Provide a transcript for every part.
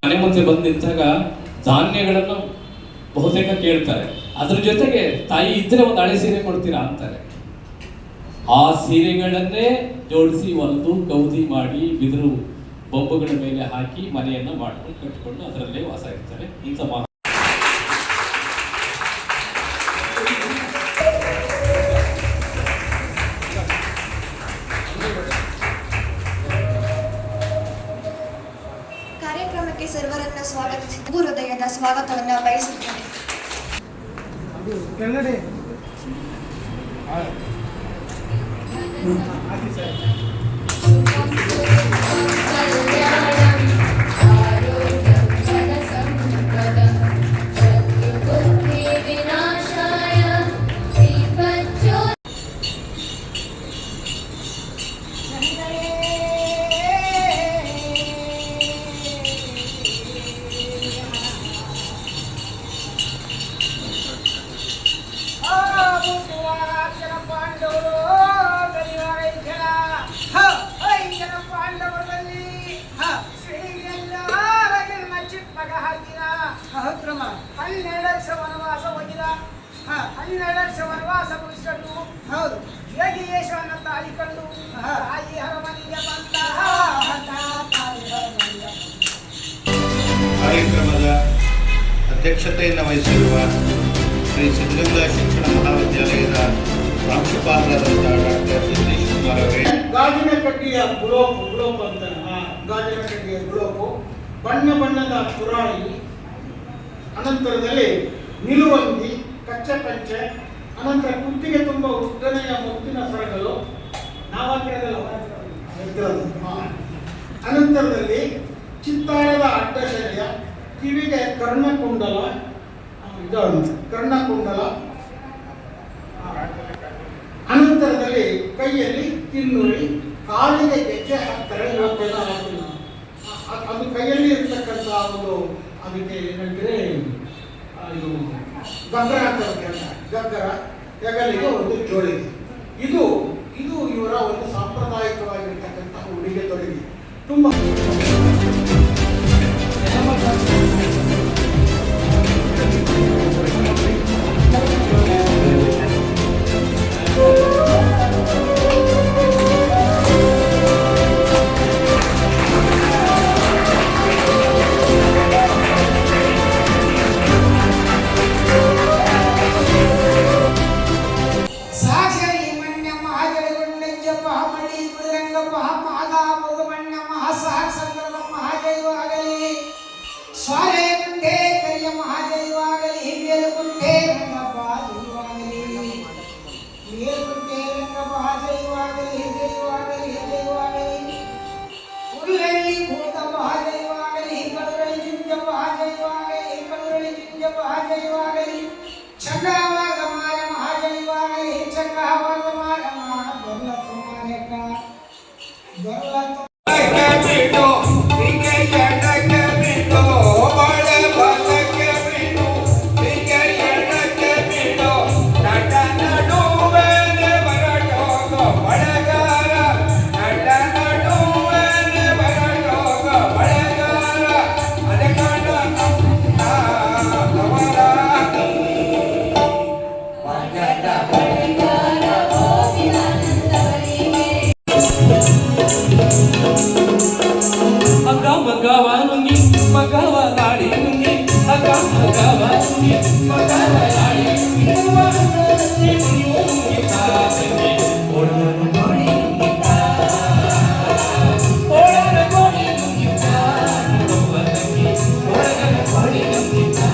ಮನೆ ಮುಂದೆ ಬಂದು ನಿಂತಾಗ ಧಾನ್ಯಗಳನ್ನು ಬಹುತೇಕ ಕೇಳ್ತಾರೆ. ಅದ್ರ ಜೊತೆಗೆ ತಾಯಿ ಇದ್ರೆ ಒಂದು ಹಳೆ ಸೀರೆ ಕೊಡ್ತೀರಾ ಅಂತಾರೆ. ಆ ಸೀರೆಗಳನ್ನೇ ಜೋಡಿಸಿ ಒಂದು ಗೌದಿ ಮಾಡಿ ಬಿದಿರು ಬೊಂಬುಗಳ ಮೇಲೆ ಹಾಕಿ ಮನೆಯನ್ನ ಮಾಡ್ಕೊಂಡು ಕಟ್ಟಿಕೊಂಡು ಅದರಲ್ಲೇ ವಾಸ ಇರ್ತಾರೆ. ಇಂಥ ಕಾರ್ಯಕ್ರಮಕ್ಕೆ ಸರ್ವರನ್ನ ಸ್ವಾಗತಿಸಿ ಹೃದಯದ ಸ್ವಾಗತವನ್ನ ಬಯಸುತ್ತೇನೆ. ವನವಾಸ ಮುಗಿಸಿಕೊಂಡು ಯೋಗೇಶ್ವರನ ತಾಳಿಕೊಂಡು ತಾಯಿ ಅರಮನೆಗೆ ಬಂತಹ ಕಾರ್ಯಕ್ರಮದ ಅಧ್ಯಕ್ಷತೆಯನ್ನು ವಹಿಸಿರುವ ಶ್ರೀ ಸಿದ್ಧಗಂಗಾ ಶಿಕ್ಷಣ ಮಹಾವಿದ್ಯಾಲಯದ ಪ್ರಾಂಶುಪಾಲರಾದಂತಹ ಡಾಕ್ಟರ್ ಸತೀಶ್ ಕುಮಾರ್ ಅವರೇ, ಗಾಜಿನ ಕಡ್ಡಿಯ ಗುಳೋಪು ಅಂತ ಗಾಜಿನ ಕಡ್ಡಿಯ ಗುಳೋಪು, ಬಣ್ಣ ಬಣ್ಣದ ಪುರಾಣಿ, ಅನಂತರದಲ್ಲಿ ನಿಲುವಂಗಿ, ಕಚ್ಚೆ ಪಂಚೆ, ಅನಂತರ ಕುತ್ತಿಗೆ ತುಂಬ ಉದ್ದನೆಯ ಮುತ್ತಿನ ಸರಗಳು, ಅನಂತರದಲ್ಲಿ ಚಿತ್ತಾರದ ಅಡ್ಡಶರ್ಯ, ಕಿವಿಗೆ ಕರ್ಣಕುಂಡಲ, ಅನಂತರದಲ್ಲಿ ಕೈಯಲ್ಲಿ ಕಿನ್ನುರಿ, ಕಾಲಿಗೆ ಗೆಜ್ಜೆ ಹಾಕ್ತಾರೆ. ಇವತ್ತೆಲ್ಲ ಅದು ಕೈಯಲ್ಲಿ ಇರ್ತಕ್ಕಂಥ ಒಂದು ಅದಕ್ಕೆ ಏನಂದ್ರೆ ಇದು ಗಗ್ಗರ ಅಂತ ಗಗ್ಗರ, ಹೆಗಲಿಗೆ ಒಂದು ಜೋಳಿಗೆ. ಇದು ಇವರ ಒಂದು ಸಾಂಪ್ರದಾಯಿಕವಾಗಿರ್ತಕ್ಕಂತಹ ಉಡುಗೆ ತೊಡುಗೆ. ತುಂಬ ಭೂತಂ ಮಹಾಜೈವಾಗಲಿ ಕರುಳಿ ಜಿಂಜಂ ಮಹಾಜೈವಾಗಲಿ ಕರುಳಿ ಜಿಂಜಂ ಮಹಾಜೈವಾಗಲಿ ಚಂಡಾವಾಗಮಾನ ಮಹಾಜೈವಾಗಲಿ ಚಂಡಾವಾಗಮಾನ ದೊರ್ಲತ್ತು ಮಾರಕ ದೊರ್ಲತ್ತು ಮಗವ ನುಂಗಿ ಮಗವ ಗಾಡಿ ನುಂಗಿ ಅಗ ಮಗವ ನುಂಗಿ ಮಗವ ಗಾಡಿ ನುಂಗಿ ನುಂಗಿತಾ ತಂಗಿ ಓಡನ ಗೋಡಿ ನುಂಗಿತಾ ಓಡನ ಗೋಡಿ ನುಂಗಿತಾ ನೋಡುವ ತಂಗಿ ಓಡನ ಗೋಡಿ ನುಂಗಿತಾ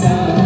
Hola,